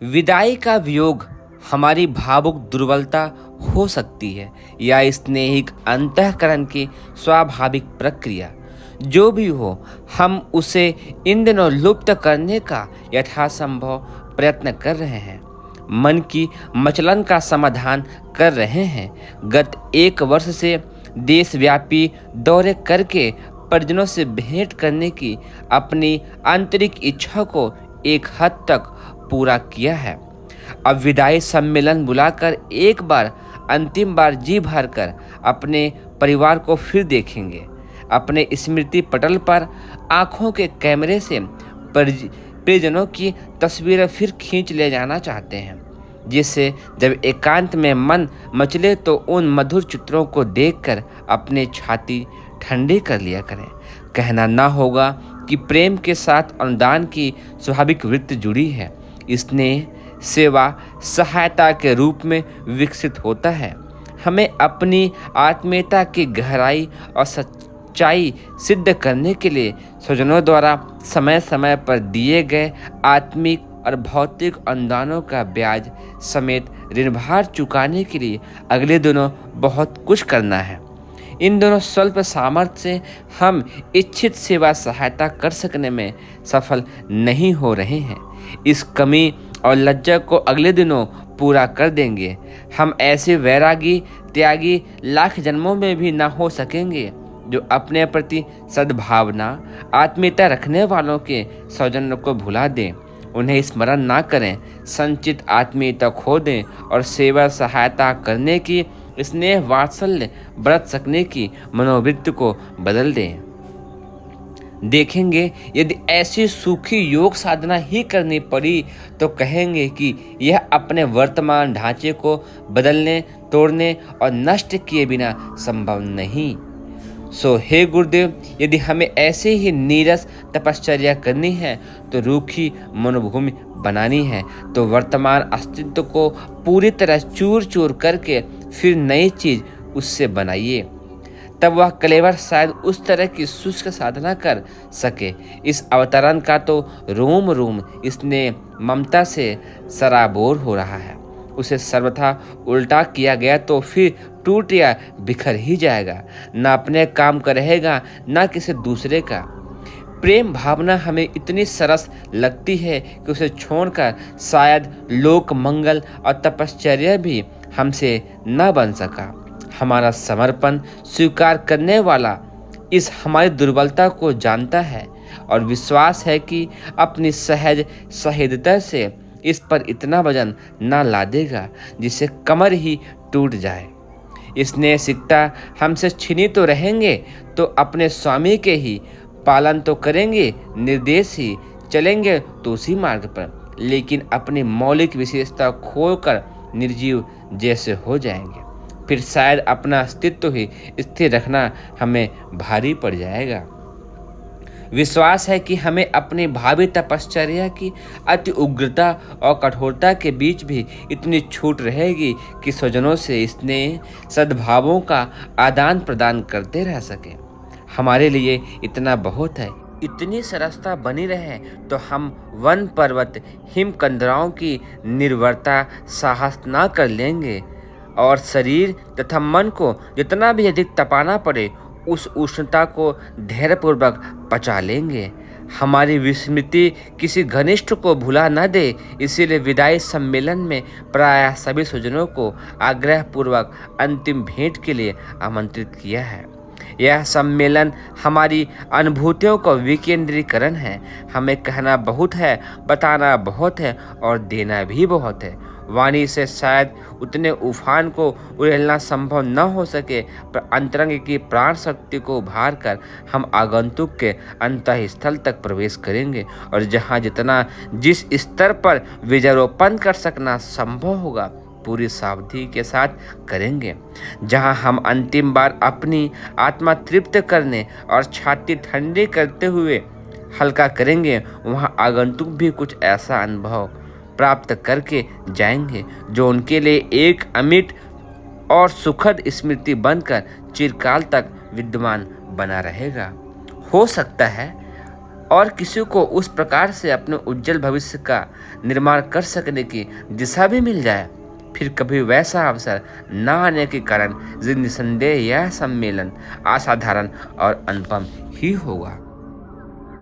विदाई का वियोग हमारी भावुक दुर्बलता हो सकती है या स्नेहिक अंतःकरण की स्वाभाविक प्रक्रिया। जो भी हो, हम उसे इन दिनों लुप्त करने का यथासंभव प्रयत्न कर रहे हैं। मन की मचलन का समाधान कर रहे हैं। गत 1 वर्ष से देशव्यापी दौरे करके परिजनों से भेंट करने की अपनी आंतरिक इच्छा को एक हद तक पूरा किया है। अब विदाई सम्मेलन बुलाकर एक बार, अंतिम बार जी भर कर अपने परिवार को फिर देखेंगे। अपने स्मृति पटल पर आंखों के कैमरे से परिजनों की तस्वीरें फिर खींच ले जाना चाहते हैं, जिससे जब एकांत में मन मचले तो उन मधुर चित्रों को देखकर अपने छाती ठंडी कर लिया करें। कहना ना होगा कि प्रेम के साथ अनुदान की स्वाभाविक वृत्ति जुड़ी है। स्नेह सेवा सहायता के रूप में विकसित होता है। हमें अपनी आत्मीयता की गहराई और सच्चाई सिद्ध करने के लिए स्वजनों द्वारा समय समय पर दिए गए आत्मिक और भौतिक अनुदानों का ब्याज समेत ऋणभार चुकाने के लिए अगले दिनों बहुत कुछ करना है। इन दोनों स्वल्प सामर्थ्य से हम इच्छित सेवा सहायता कर सकने में सफल नहीं हो रहे हैं। इस कमी और लज्जा को अगले दिनों पूरा कर देंगे। हम ऐसे वैरागी त्यागी लाख जन्मों में भी ना हो सकेंगे जो अपने प्रति सद्भावना आत्मीयता रखने वालों के सौजन्य को भुला दें, उन्हें स्मरण ना करें, संचित आत्मीयता खो दें और सेवा सहायता करने की स्नेह वात्सल्य बरत सकने की मनोवृत्ति को बदल दें। देखेंगे यदि ऐसी सूखी योग साधना ही करनी पड़ी तो कहेंगे कि यह अपने वर्तमान ढांचे को बदलने, तोड़ने और नष्ट किए बिना संभव नहीं। सो हे गुरुदेव, यदि हमें ऐसे ही नीरस तपश्चर्या करनी है तो रूखी मनोभूमि बनानी है तो वर्तमान अस्तित्व को पूरी तरह चूर चूर करके फिर नई चीज उससे बनाइए। तब वह कलेवर शायद उस तरह की शुष्क साधना कर सके। इस अवतरण का तो रोम रोम स्नेह ममता से सराबोर हो रहा है। उसे सर्वथा उल्टा किया गया तो फिर टूट या बिखर ही जाएगा, न अपने काम का रहेगा न किसी दूसरे का। प्रेम भावना हमें इतनी सरस लगती है कि उसे छोड़कर शायद लोक मंगल और तपश्चर्या भी हमसे न बन सका। हमारा समर्पण स्वीकार करने वाला इस हमारी दुर्बलता को जानता है और विश्वास है कि अपनी सहज सहेदता से इस पर इतना वजन ना लादेगा जिससे कमर ही टूट जाए। स्नेह सिकता हमसे छिनी तो रहेंगे तो अपने स्वामी के ही पालन तो करेंगे, निर्देश ही चलेंगे तो उसी मार्ग पर, लेकिन अपनी मौलिक विशेषता खोकर निर्जीव जैसे हो जाएंगे। फिर शायद अपना अस्तित्व ही स्थिर रखना हमें भारी पड़ जाएगा। विश्वास है कि हमें अपनी भावी तपश्चर्या की अति उग्रता और कठोरता के बीच भी इतनी छूट रहेगी कि स्वजनों से स्नेह सद्भावों का आदान प्रदान करते रह सकें। हमारे लिए इतना बहुत है। इतनी सरसता बनी रहे तो हम वन पर्वत हिम कंदराओं की निर्भरता साहस ना कर लेंगे और शरीर तथा मन को जितना भी अधिक तपाना पड़े उस उष्णता को धैर्यपूर्वक पचा लेंगे। हमारी विस्मृति किसी घनिष्ठ को भुला न दे, इसीलिए विदाई सम्मेलन में प्रायः सभी स्वजनों को आग्रहपूर्वक अंतिम भेंट के लिए आमंत्रित किया है। यह सम्मेलन हमारी अनुभूतियों का विकेंद्रीकरण है। हमें कहना बहुत है, बताना बहुत है और देना भी बहुत है। वाणी से शायद उतने उफान को उड़ेलना संभव न हो सके, पर अंतरंग की प्राण शक्ति को उभार कर हम आगंतुक के अंतःस्थल तक प्रवेश करेंगे और जहाँ जितना जिस स्तर पर विजयारोपण कर सकना संभव होगा पूरी सावधानी के साथ करेंगे। जहाँ हम अंतिम बार अपनी आत्मा तृप्त करने और छाती ठंडी करते हुए हल्का करेंगे, वहाँ आगंतुक भी कुछ ऐसा अनुभव प्राप्त करके जाएंगे जो उनके लिए एक अमिट और सुखद स्मृति बनकर चिरकाल तक विद्यमान बना रहेगा। हो सकता है और किसी को उस प्रकार से अपने उज्जवल भविष्य का निर्माण कर सकने की दिशा भी मिल जाए, फिर कभी वैसा अवसर न आने के कारण निसंदेह यह सम्मेलन असाधारण और अनुपम ही होगा।